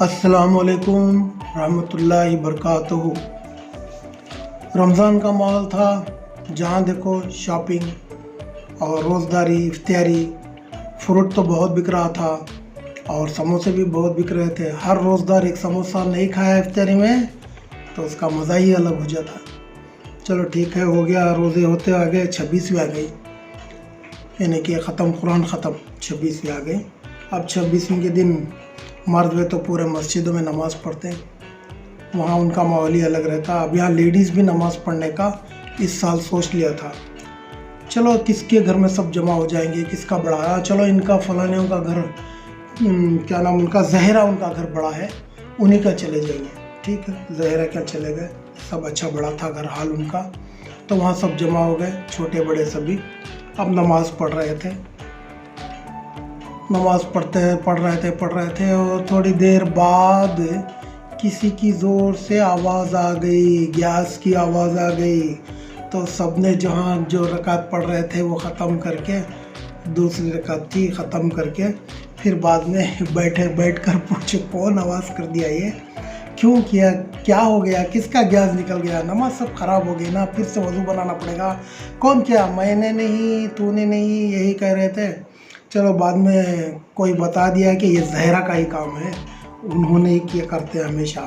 अस्सलामुअलैकुम रहमतुल्लाहि बरकातुहू। रमज़ान का माहौल था, जहाँ देखो शॉपिंग और रोज़दारी इफ्तियारी। फ्रूट तो बहुत बिक रहा था और समोसे भी बहुत बिक रहे थे। हर रोज़दार एक समोसा नहीं खाया इफ्तियारी में तो उसका मज़ा ही अलग हो जाता। चलो ठीक है, हो गया। रोज़े होते आ गए, 26वीं आ गई, यानी कि ख़त्म कुरान ख़त्म, 26वीं आ गई। अब 26वीं के दिन मर्द वे तो पूरे मस्जिदों में नमाज़ पढ़ते हैं, वहाँ उनका माहौल ही अलग रहता। अब यहाँ लेडीज़ भी नमाज़ पढ़ने का इस साल सोच लिया था। चलो किसके घर में सब जमा हो जाएंगे, किसका बड़ा है, चलो इनका फलाने का घर, क्या नाम उनका, जहरा उनका घर बड़ा है, उन्हीं का चले जाएंगे। ठीक है, जहरा क्या चले गए, सब अच्छा बड़ा था घर हाल उनका, तो वहाँ सब जमा हो गए, छोटे बड़े सभी। अब नमाज़ पढ़ रहे थे, नमाज़ पढ़ रहे थे और थोड़ी देर बाद किसी की ज़ोर से आवाज़ आ गई, गैस की आवाज़ आ गई। तो सब ने जहाँ जो रकात पढ़ रहे थे वो ख़त्म करके, दूसरी रकात थी ख़त्म करके, फिर बाद में बैठ कर पूछे कौन आवाज़ कर दिया, ये क्यों किया, क्या हो गया, किसका गैस निकल गया, नमाज सब ख़राब हो गई ना, फिर से वज़ू बनाना पड़ेगा। कौन किया, मैंने नहीं, तूने नहीं, यही कह रहे थे। चलो बाद में कोई बता दिया कि ये जहरा का ही काम है, उन्होंने ही किया, करते हैं हमेशा।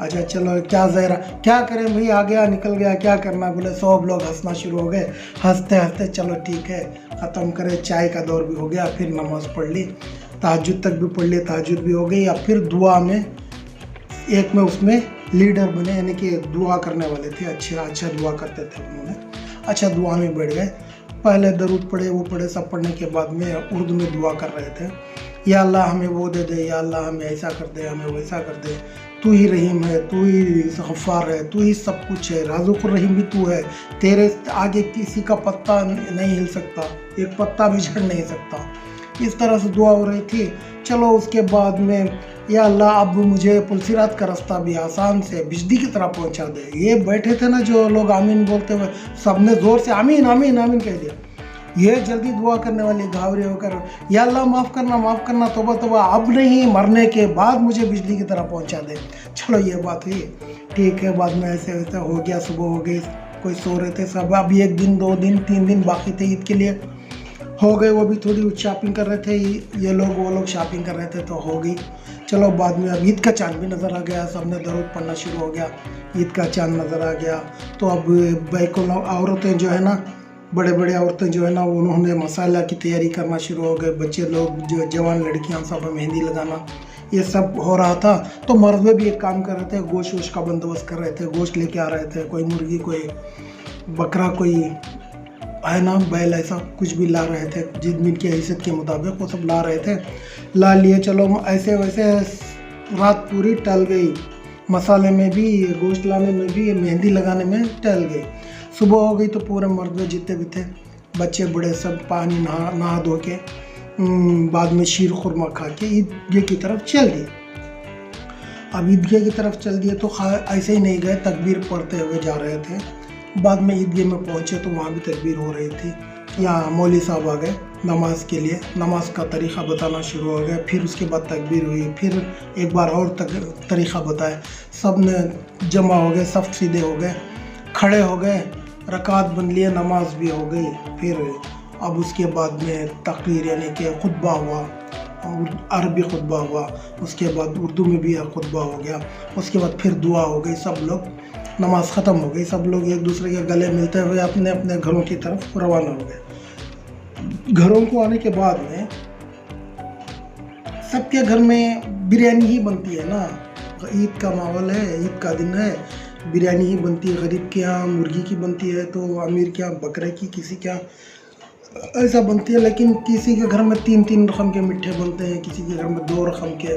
अच्छा चलो, क्या जहरा क्या करें भाई, आ गया निकल गया, क्या करना। बोले सब लोग हंसना शुरू हो गए, हंसते हंसते चलो ठीक है ख़त्म करें। चाय का दौर भी हो गया, फिर नमाज़ पढ़ ली, तहज्जुद तक भी पढ़ ली, तहज्जुद भी हो गई। अब फिर दुआ में एक में उसमें लीडर बने, यानी कि दुआ करने वाले थे, अच्छा दुआ करते थे उन्होंने। अच्छा दुआ में बैठ गए, पहले दरूद पढ़े, वो पढ़े, सब पढ़ने के बाद में उर्दू में दुआ कर रहे थे। या अल्लाह हमें वो दे दे, या अल्लाह हमें ऐसा कर दे, हमें वैसा कर दे, तू ही रहीम है, तू ही गफ्फार है, तू ही सब कुछ है, राज़ुकुर रहीम भी तू है, तेरे आगे किसी का पत्ता नहीं हिल सकता, एक पत्ता भी झड़ नहीं सकता। इस तरह से दुआ हो रही थी। चलो उसके बाद में, या अल्लाह अब मुझे पुलसिरात का रास्ता भी आसान से बिजली की तरह पहुंचा दे। ये बैठे थे ना जो लोग आमीन बोलते हुए, सबने ज़ोर से आमीन आमीन आमीन कह दिया। ये जल्दी दुआ करने वाली घावरे होकर, या अल्लाह माफ़ करना, तौबा तौबा, अब नहीं, मरने के बाद मुझे बिजली की तरह पहुंचा दे। चलो ये बात हुई, ठीक है। बाद में ऐसे वैसे हो गया, सुबह हो गई, कोई सो रहे थे सब। अब 1 दिन 2 दिन 3 दिन बाकी थे ईद के लिए, हो गए। वो भी थोड़ी शॉपिंग कर रहे थे, ये लोग वो लोग शॉपिंग कर रहे थे, तो हो गई। चलो बाद में अब ईद का चांद भी नज़र आ गया, सबने दरूद पढ़ना शुरू हो गया, ईद का चांद नज़र आ गया। तो अब बैकुल औरतें जो है ना, बड़े बड़े औरतें जो है ना, उन्होंने मसाला की तैयारी करना शुरू हो गए। बच्चे लोग जो जवान लड़कियां सब मेहंदी लगाना, ये सब हो रहा था। तो मर्द भी एक काम कर रहे थे, गोश्त वोश का बंदोबस्त कर रहे थे, गोश्त लेके आ रहे थे, कोई मुर्गी, कोई बकरा, कोई है ना बैल, ऐसा कुछ भी ला रहे थे, जिनकी हैसियत के मुताबिक वो सब ला रहे थे, ला लिए। चलो ऐसे वैसे रात पूरी टल गई, मसाले में भी, गोश्त लाने में भी, मेहंदी लगाने में टल गई। सुबह हो गई तो पूरे मर्द जितने भी थे, बच्चे बड़े, सब पानी नहा धो के बाद में शीर खुरमा खा के ईदगाह की तरफ चल दिए। अब ईदगाह की तरफ चल दिए तो ऐसे ही नहीं गए, तकबीर पढ़ते हुए जा रहे थे। बाद में ईदगाह में पहुँचे तो वहाँ भी तकबीर हो रही थी। यहाँ मौलवी साहब आ गए नमाज के लिए, नमाज का तरीक़ा बताना शुरू हो गया। फिर उसके बाद तकबीर हुई, फिर एक बार और तरीक़ा बताया। सब ने जमा हो गए, सब सीधे हो गए, खड़े हो गए, रकात बन लिए, नमाज भी हो गई। फिर अब उसके बाद में तकरीर, यानी कि खुतबा हुआ, अरबी खुतबा हुआ, उसके बाद उर्दू में भी खुतबा हो गया, उसके बाद फिर दुआ हो गई। सब लोग, नमाज ख़त्म हो गई, सब लोग एक दूसरे के गले मिलते हुए अपने अपने घरों की तरफ रवाना हो गए। घरों को आने के बाद में सबके घर में बिरयानी ही बनती है ना, ईद का माहौल है, ईद का दिन है, बिरयानी ही बनती है। गरीब के यहाँ मुर्गी की बनती है, तो अमीर के यहाँ बकरे की, किसी के यहाँ ऐसा बनती है। लेकिन किसी के घर में 3-3 रकम के मिठे बनते हैं, किसी के घर में 2 रकम के,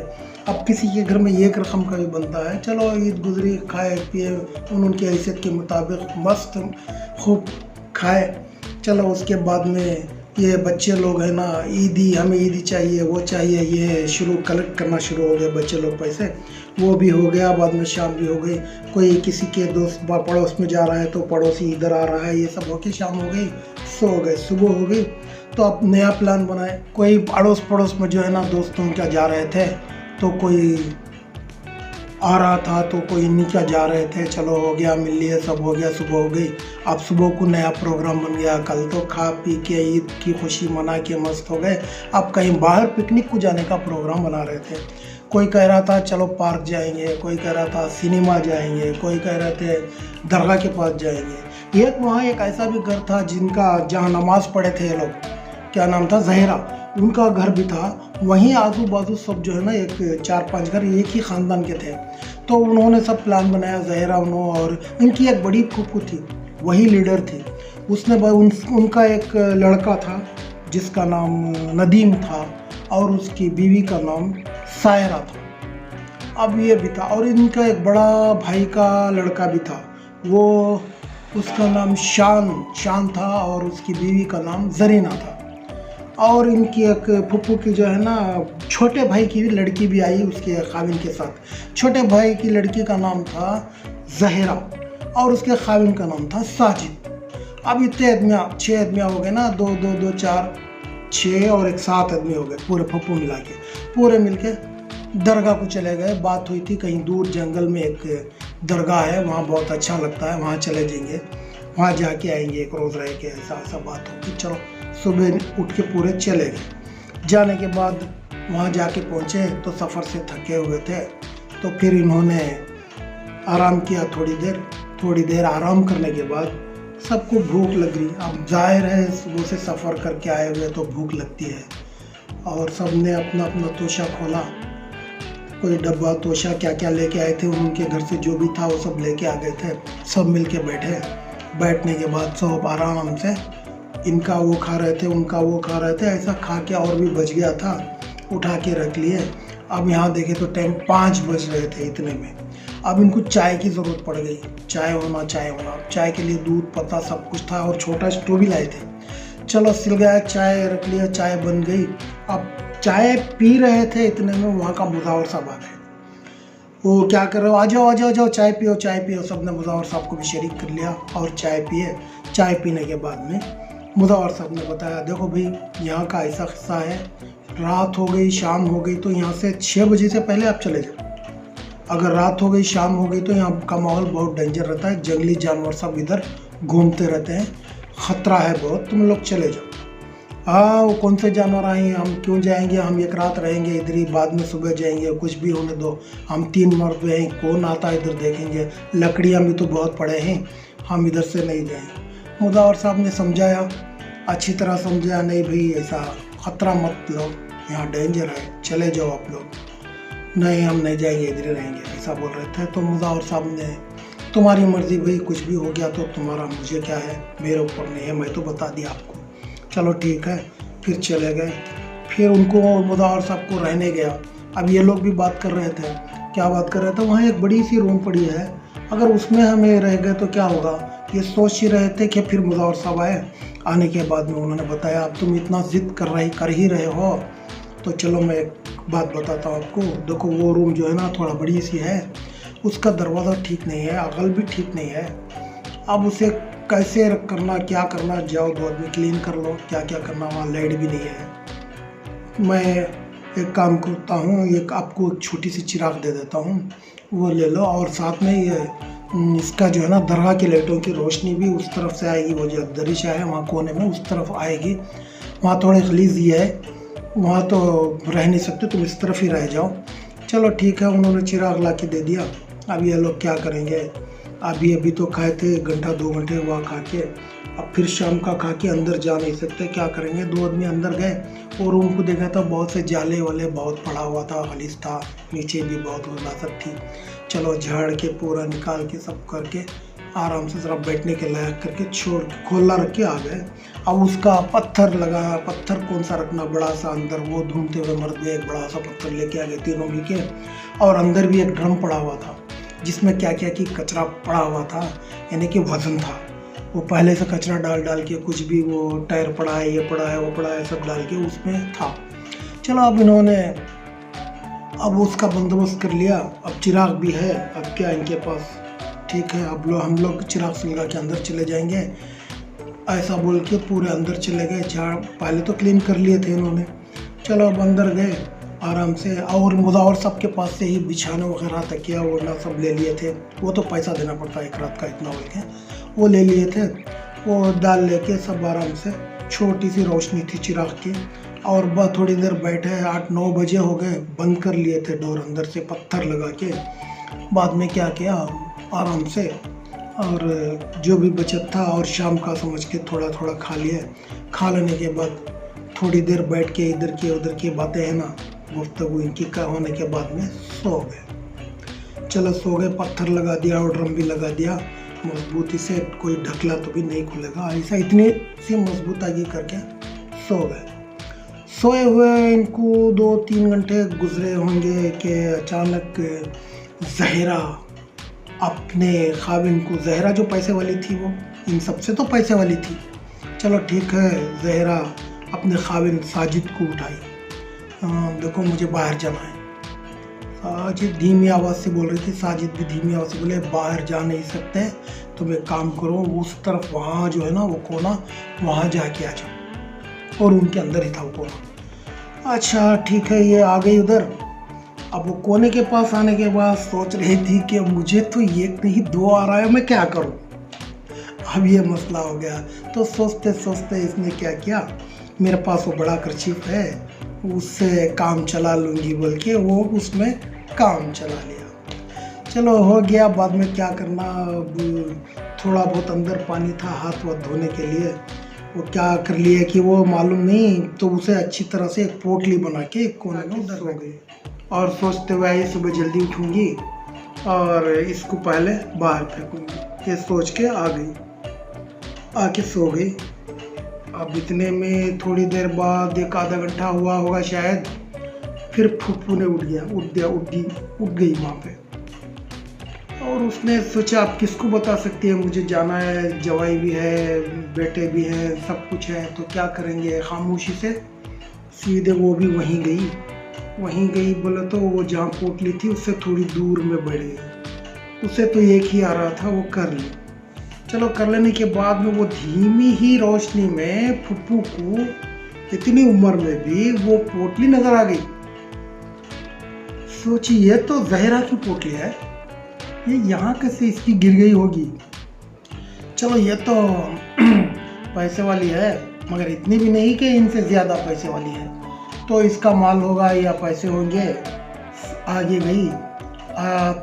अब किसी के घर में 1 रकम का भी बनता है। चलो ईद गुजरी, खाए पिए, उनकी हैसियत के मुताबिक मस्त खूब खाए। चलो उसके बाद में ये बच्चे लोग हैं ना, ईदी, हमें ईदी चाहिए, वो चाहिए, ये शुरू कलेक्ट करना शुरू हो गए बच्चे लोग पैसे, वो भी हो गया। बाद में शाम भी हो गई, कोई किसी के दोस्त पड़ोस में जा रहा है तो पड़ोसी इधर आ रहा है, ये सब होके शाम हो गई, सो गए, सुबह हो गई। तो अब नया प्लान बनाए, कोई अड़ोस पड़ोस में जो है ना दोस्तों क्या जा रहे थे, तो कोई आ रहा था तो कोई इन्हीं का जा रहे थे, चलो हो गया, मिल लिए, सब हो गया, सुबह हो गई। अब सुबह को नया प्रोग्राम बन गया, कल तो खा पी के ईद की खुशी मना के मस्त हो गए। अब कहीं बाहर पिकनिक को जाने का प्रोग्राम बना रहे थे। कोई कह रहा था चलो पार्क जाएंगे, कोई कह रहा था सिनेमा जाएंगे, कोई कह रहे थे दरगाह के पास जाएंगे। एक वहाँ एक ऐसा भी घर था जिनका जहाँ नमाज़ पढ़े थे ये लोग, क्या नाम था, जहरा, उनका घर भी था। वहीं आजू बाजू सब जो है ना, एक 4-5 घर एक ही ख़ानदान के थे। तो उन्होंने सब प्लान बनाया, जहरा उन्होंने, और इनकी एक बड़ी फूफू थी, वही लीडर थी। उसने उनका एक लड़का था जिसका नाम नदीम था, और उसकी बीवी का नाम सायरा था। अब ये भी था, और इनका एक बड़ा भाई का लड़का भी था, वो उसका नाम शान था, और उसकी बीवी का नाम जरीना था। और इनकी एक फूफू की जो है ना, छोटे भाई की भी लड़की भी आई उसके खाविन के साथ। छोटे भाई की लड़की का नाम था जहरा, और उसके खाविन का नाम था साजिद। अब इतने आदमियाँ, 6 आदमियाँ हो गए ना, 2 2 2 4 6 और एक 7 आदमी हो गए, पूरे फूफू मिला के, पूरे मिलके दरगाह को चले गए। बात हुई थी कहीं दूर जंगल में एक दरगाह है, वहाँ बहुत अच्छा लगता है, वहाँ चले जाएंगे, वहाँ जाके आएंगे, एक रोज़ रह के, ऐसा बात होगी। चलो सुबह उठ के पूरे चले गए। जाने के बाद वहाँ जाके पहुँचे तो सफ़र से थके हुए थे, तो फिर इन्होंने आराम किया थोड़ी देर आराम करने के बाद सबको भूख लग रही। अब जाहिर है सुबह से सफ़र करके आए हुए तो भूख लगती है, और सब ने अपना अपना तोशा खोला, कोई डब्बा तोशा क्या क्या लेके आए थे, उनके घर से जो भी था वो सब लेके आ गए थे। सब मिल के बैठने के बाद सब आराम से इनका वो खा रहे थे, उनका वो खा रहे थे, ऐसा खा के और भी बच गया था, उठा के रख लिए। अब यहाँ देखे तो टाइम 5 बज रहे थे इतने में। अब इनको चाय की ज़रूरत पड़ गई, चाय होना। चाय के लिए दूध पत्ता सब कुछ था, और छोटा स्टोव भी लाए थे। चलो सिल गया, चाय रख लिया, चाय बन गई। अब चाय पी रहे थे इतने में वहाँ का मुजावर साहब आ गए। वो क्या कर रहे हो, आ जाओ चाय पियो। सब ने मुजावर साहब को भी शरीक कर लिया और चाय पिए। चाय पीने के बाद में मुजावर साहब ने बताया, देखो भाई यहाँ का ऐसा किस्सा है, रात हो गई, शाम हो गई, तो यहाँ से 6 बजे से पहले आप चले जाओ। अगर रात हो गई, शाम हो गई, तो यहाँ का माहौल बहुत डेंजर रहता है, जंगली जानवर सब इधर घूमते रहते हैं, ख़तरा है बहुत, तुम लोग चले जाओ। हाँ, वो कौन से जानवर आए, हम क्यों जाएंगे, हम एक रात रहेंगे इधर ही, बाद में सुबह जाएंगे, कुछ भी होने दो, हम 3 मर्द हैं, कौन आता है इधर देखेंगे, लकड़ियाँ भी तो बहुत पड़े हैं, हम इधर से नहीं जाएंगे। मुजावर साहब ने समझाया, अच्छी तरह समझाया, नहीं भाई ऐसा ख़तरा मत लो, यहाँ डेंजर है, चले जाओ आप लोग। नहीं, हम नहीं जाएंगे, इधर ही रहेंगे, ऐसा बोल रहे थे। तो मुजावर साहब ने, तुम्हारी मर्ज़ी भाई, कुछ भी हो गया तो तुम्हारा, मुझे क्या है, मेरे ऊपर नहीं है, मैं तो बता दिया आपको। चलो ठीक है, फिर चले गए। फिर उनको मुजावर साहब को रहने गया। अब ये लोग भी बात कर रहे थे, क्या बात कर रहे थे, वहाँ एक बड़ी सी रूम पड़ी है, अगर उसमें हमें रह गए तो क्या होगा, ये सोच ही रहे थे। कि फिर मुजावर साहब आए, आने के बाद में उन्होंने बताया, अब तुम इतना ज़िद कर ही रहे हो, तो चलो मैं एक बात बताता हूँ आपको। देखो वो रूम जो है ना, थोड़ा बड़ी सी है, उसका दरवाज़ा ठीक नहीं है, अगल भी ठीक नहीं है। अब उसे कैसे करना, क्या करना, जाओ 2 आदमी क्लीन कर लो, क्या क्या करना, वहाँ लाइट भी नहीं है। मैं एक काम करता हूँ, एक आपको एक छोटी सी चिराग दे देता हूँ, वो ले लो, और साथ में ये इसका जो है ना, दरगाह की लाइटों की रोशनी भी उस तरफ से आएगी, वो जो दरिशा है वहाँ कोने में, उस तरफ आएगी। वहाँ थोड़ी खलीजी है, वहाँ तो रह नहीं सकते, तुम इस तरफ ही रह जाओ। चलो ठीक है, उन्होंने चिराग ला के दे दिया। अब ये लोग क्या करेंगे, अभी तो खाए थे, 1 घंटा 2 घंटे वहाँ खा के, अब फिर शाम का खा के अंदर जा नहीं सकते, क्या करेंगे। 2 आदमी अंदर गए, और रूम को देखा था, बहुत से जाले वाले बहुत पड़ा हुआ था, गलीज था, नीचे भी बहुत वसात थी। चलो झाड़ के पूरा निकाल के सब करके आराम से ज़रा बैठने के लायक करके छोड़ खोला रख के आ गए। अब उसका पत्थर लगा, पत्थर कौन सा रखना, बड़ा सा अंदर, वो ढूंढते हुए मर्द एक बड़ा सा पत्थर लेके आ गए तीनों मिलके, और अंदर भी एक ड्रम पड़ा हुआ था जिसमें क्या क्या की कचरा पड़ा हुआ था, यानी कि वज़न था। वो पहले से कचरा डाल के, कुछ भी वो टायर पड़ा है, ये पड़ा है, वो पड़ा है, सब डाल के उसमें था। चलो अब इन्होंने अब उसका बंदोबस्त कर लिया। अब चिराग भी है, अब क्या इनके पास, ठीक है, अब हम लोग चिराग सुलगा के अंदर चले जाएंगे, ऐसा बोल के पूरे अंदर चले गए। झाड़ पहले तो क्लीन कर लिए थे इन्होंने। चलो अब अंदर गए, आराम से। और मुजावर सबके पास से ही बिछाना वगैरह तकिया वगैरह सब ले लिए थे। वो तो पैसा देना पड़ता है एक रात का इतना बोल के, वो ले लिए थे। वो डाल लेके सब आराम से, छोटी सी रोशनी थी चिराग की, और बस थोड़ी देर बैठे। 8-9 बजे हो गए, बंद कर लिए थे डोर अंदर से पत्थर लगा के। बाद में क्या किया, आराम से और जो भी बचत था और शाम का समझ के थोड़ा थोड़ा खा लिया। खा लेने के बाद थोड़ी देर बैठ के इधर की उधर की बातें हैं ना, गुफ्तगू इनकी का होने के बाद में सो गए। चलो सो गए, पत्थर लगा दिया और ड्रम भी लगा दिया मजबूती से, कोई ढकला तो भी नहीं खुलेगा, ऐसा इतनी सी मजबूताई करके सो गए। सोए हुए इनको 2-3 घंटे गुजरे होंगे कि अचानक जहरा अपने खाविन को, जहरा जो पैसे वाली थी, वो इन सबसे तो पैसे वाली थी, चलो ठीक है, जहरा अपने खाविन साजिद को उठाई। देखो मुझे बाहर जाना है। साजिद धीमी आवाज़ से बोल रही थी, साजिद भी धीमी आवाज़ से बोले बाहर जा नहीं सकते, तुम एक काम करो, उस तरफ वहाँ जो है ना वो कोना, वहाँ जाके आ जाओ। और उनके अंदर ही था वो कोना। अच्छा ठीक है, ये आ गई उधर। अब वो कोने के पास आने के बाद सोच रही थी कि मुझे तो एक नहीं 2 आ रहा है, मैं क्या करूं। अब ये मसला हो गया। तो सोचते सोचते इसने क्या किया, मेरे पास वो बड़ा करचीफ है, उससे काम चला लूँगी बोल के वो उसमें काम चला लिया। चलो हो गया। बाद में क्या करना, थोड़ा बहुत अंदर पानी था हाथ वाथ धोने के लिए, वो क्या कर लिया कि वो मालूम नहीं, तो उसे अच्छी तरह से एक पोटली बना के एक कोने में उधर रह गई। और सोचते हुए आई सुबह जल्दी उठूँगी और इसको पहले बाहर फेंकूँगी, ये सोच के आ गई, आके सो गई। अब इतने में थोड़ी देर बाद 1-आधा घंटा हुआ होगा शायद, फिर फुप्पू ने उठ गई वहाँ पे। और उसने सोचा अब किसको बता सकती है, मुझे जाना है, जवाई भी है, बेटे भी हैं, सब कुछ है, तो क्या करेंगे। खामोशी से सीधे वो भी वहीं गई बोले तो वो जहाँ पोटली थी उससे थोड़ी दूर में बढ़ गई। उसे तो एक ही आ रहा था, वो कर ली। चलो कर लेने के बाद में वो धीमी ही रोशनी में फुप्पू को इतनी उम्र में भी वो पोटली नजर आ गई। सोची ये तो जहरा की पोटली है, ये यहाँ कैसे इसकी गिर गई होगी। चलो ये तो पैसे वाली है, मगर इतनी भी नहीं कि इनसे ज़्यादा पैसे वाली है, तो इसका माल होगा या पैसे होंगे। आगे गई,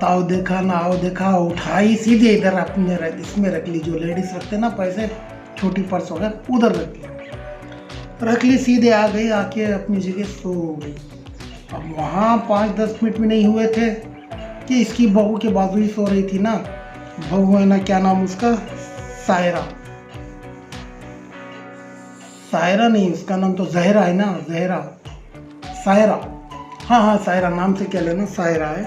ताव देखा ना आओ देखा, उठाई सीधे इधर अपने इसमें रख ली, जो लेडीज रखते ना पैसे, छोटी पर्स वगैरह उधर रख ली, सीधे आ गई, आके अपनी जगह सो गई। अब वहाँ 5-10 मिनट भी नहीं हुए थे कि इसकी बहू के बाजू ही सो रही थी ना, बहू है ना, क्या नाम उसका, सायरा नहीं, उसका नाम तो जहरा है ना, सायरा, हाँ सायरा नाम से क्या लेना, सायरा है।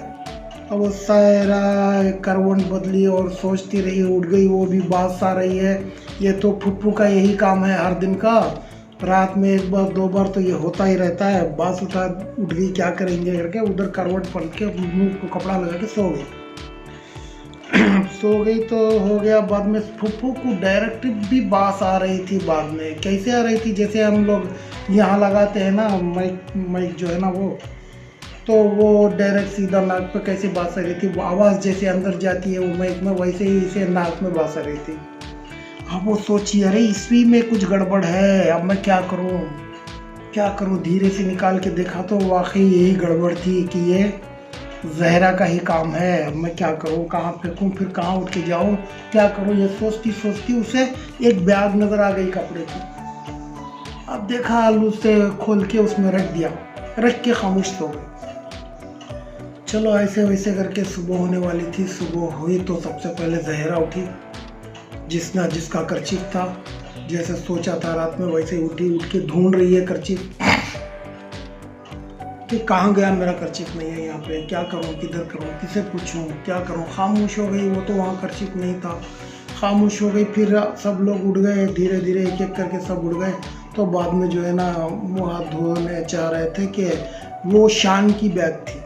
अब वो सायरा करवट बदली और सोचती रही, उठ गई, वो भी बात आ रही है। ये तो फुप्पू का यही काम है हर दिन का, रात में 1-2 बार तो ये होता ही रहता है, बात उठ गई, क्या करेंगे करके उधर करवट पलट के मुंह को कपड़ा लगा के सो गई। सो गई तो हो गया। बाद में फुप्पू को डायरेक्ट भी बात आ रही थी। बाद में कैसे आ रही थी, जैसे हम लोग यहाँ लगाते हैं ना माइक जो है ना वो, तो वो डायरेक्ट सीधा नाक पे कैसे बात आ रही थी, वो आवाज़ जैसे अंदर जाती है वो माइक में, वैसे ही इसे नाक में बात आ रही थी। अब वो सोची अरे इसवी में कुछ गड़बड़ है, अब मैं क्या करूँ। धीरे से निकाल के देखा तो वाकई यही गड़बड़ थी कि ये जहरा का ही काम है। अब मैं क्या करूँ, कहाँ फेंकूँ, फिर कहाँ उठ के जाऊँ, क्या करूँ, ये सोचती उसे एक बैग नज़र आ गई कपड़े की। अब देखा आलू से खोल के उसमें रख के खामोश सो गई। चलो ऐसे वैसे करके सुबह होने वाली थी। सुबह हुई तो सबसे पहले जहरा उठी, जिसका करचीफ था, जैसे सोचा था रात में वैसे उठ के ढूंढ रही है करचीफ कि कहाँ गया मेरा करचीफ, नहीं है यहाँ पे, क्या करूँ, किधर करूँ, किसे पूछूँ, क्या करूँ। खामोश हो गई वो तो, वहाँ करचीफ नहीं था, खामोश हो गई। फिर सब लोग उठ गए, धीरे धीरे एक एक करके सब उठ गए। तो बाद में जो है ना मुँह हाथ धोने चाह रहे थे कि वो शान की बैग थी,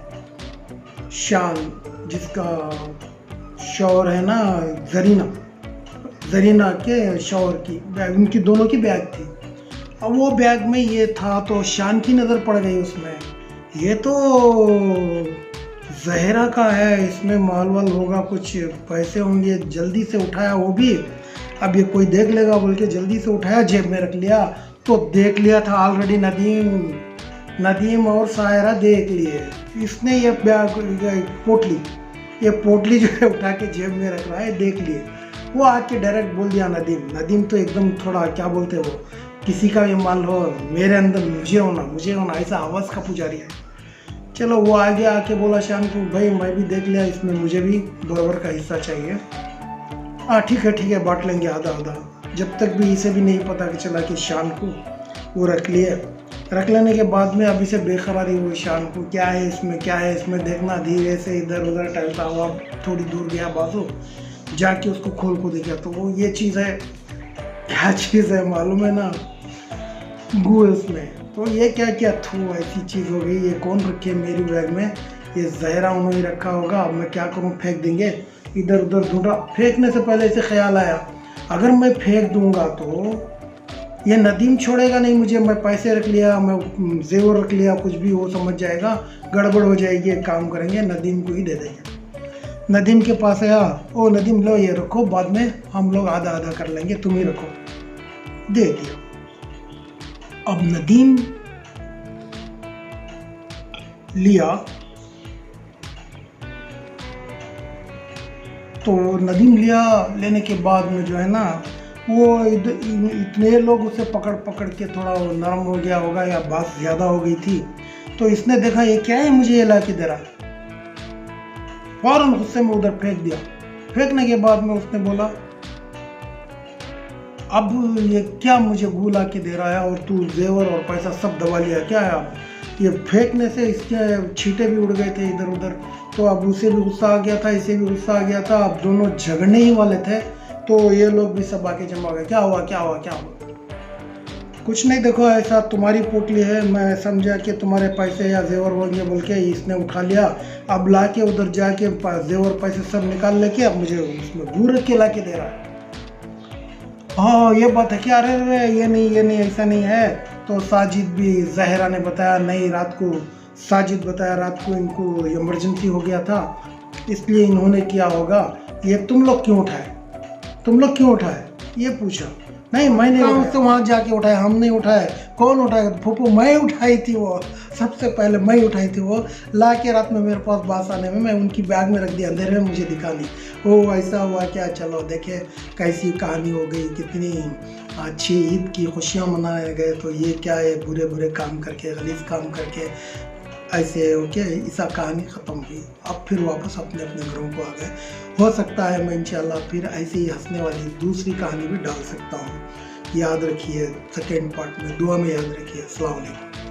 शान जिसका शौहर है ना, जरीना के शौहर की बैग, उनकी दोनों की बैग थी। अब वो बैग में ये था तो शान की नज़र पड़ गई उसमें। ये तो जहरा का है, इसमें माल वाल होगा, कुछ पैसे होंगे, जल्दी से उठाया वो भी। अब ये कोई देख लेगा बोल के जल्दी से उठाया, जेब में रख लिया। तो देख लिया था ऑलरेडी नदीम और सायरा देख लिए। इसने ये पोटली जो है उठा के जेब में रख रहा है, देख लिए। वो आके डायरेक्ट बोल दिया नदीम तो एकदम थोड़ा क्या बोलते हो, किसी का भी माल हो मेरे अंदर मुझे होना ऐसा आवाज़ का पुजारी है। चलो वो आगे आके बोला शान को, भाई मैं भी देख लिया, इसमें मुझे भी बराबर का हिस्सा चाहिए। हाँ ठीक है बांट लेंगे आधा आधा। जब तक भी इसे भी नहीं पता कि चला कि शान को वो रख लेने के बाद में अभी से बेखरारी हुई शान को, क्या है इसमें देखना। धीरे से इधर उधर टहलता हुआ थोड़ी दूर गया बाजू, जाके उसको खोल को देखा तो वो ये चीज़ है। क्या चीज़ है मालूम है ना, गू है उसमें। तो ये क्या थू ऐसी चीज़ हो गई, ये कौन रखी है मेरी बैग में, ये जहरा उन्होंने रखा होगा। अब मैं क्या करूँ, फेंक देंगे। इधर उधर ढूंढा, फेंकने से पहले इसे ख्याल आया अगर मैं फेंक दूंगा तो ये नदीम छोड़ेगा नहीं मुझे। मैं पैसे रख लिया, मैं जेवर रख लिया, कुछ भी वो समझ जाएगा, गड़बड़ हो जाएगी। एक काम करेंगे, नदीम को ही दे देंगे। नदीम के पास आया, ओ नदीम लो ये रखो, बाद में हम लोग आधा आधा कर लेंगे, तुम ही रखो। दे दिया। अब नदीम लिया तो लेने के बाद में जो है ना, वो इतने लोग उसे पकड़ के थोड़ा नरम हो गया होगा या बात ज़्यादा हो गई थी। तो इसने देखा ये क्या है, मुझे ये ला के दे रहा है। फौरन गुस्से में उधर फेंक दिया। फेंकने के बाद में उसने बोला, अब ये क्या मुझे गू ला के दे रहा है और तू जेवर और पैसा सब दबा लिया, क्या है। अब ये फेंकने से इसके छींटे भी उड़ गए थे इधर उधर। तो अब उसे भी गुस्सा आ गया था, इसे भी गुस्सा आ गया था। अब दोनों झगड़ने ही वाले थे। तो ये लोग भी सब आके जमा गए, क्या हुआ। कुछ नहीं, देखो ऐसा तुम्हारी पोटली है, मैं समझा कि तुम्हारे पैसे या जेवर होंगे बोल के इसने उठा लिया। अब ला के उधर जाके जेवर पैसे सब निकाल लेके अब मुझे उसमें गू रख के ला के दे रहा है। हाँ ये बात है क्या, अरे ये नहीं ऐसा नहीं है। तो साजिद भी, जहरा ने बताया, नहीं साजिद बताया रात को इनको इमरजेंसी हो गया था, इसलिए इन्होंने किया होगा। ये तुम लोग क्यों उठाए ये पूछा। नहीं मैंने उससे वहाँ जाके उठाया, हमने उठाया। कौन उठाया, फूफू मैं उठाई थी, वो सबसे पहले मैं उठाई थी। वो ला के रात में मेरे पास बास आने में मैं उनकी बैग में रख दिया, अंधेरे में मुझे दिखा नहीं। ओ ऐसा हुआ क्या, चलो देखे कैसी कहानी हो गई, कितनी अच्छी ईद की खुशियाँ मनाए गए। तो ये क्या है, बुरे काम करके, गलीज़ काम करके ऐसे ओके ऐसा कहानी ख़त्म हुई। अब फिर वापस अपने घरों को आ गए। हो सकता है मैं इंशाल्लाह फिर ऐसे ही हंसने वाली दूसरी कहानी भी डाल सकता हूँ। याद रखिए, सेकेंड पार्ट में दुआ में याद रखिए। अस्सलाम वालेकुम।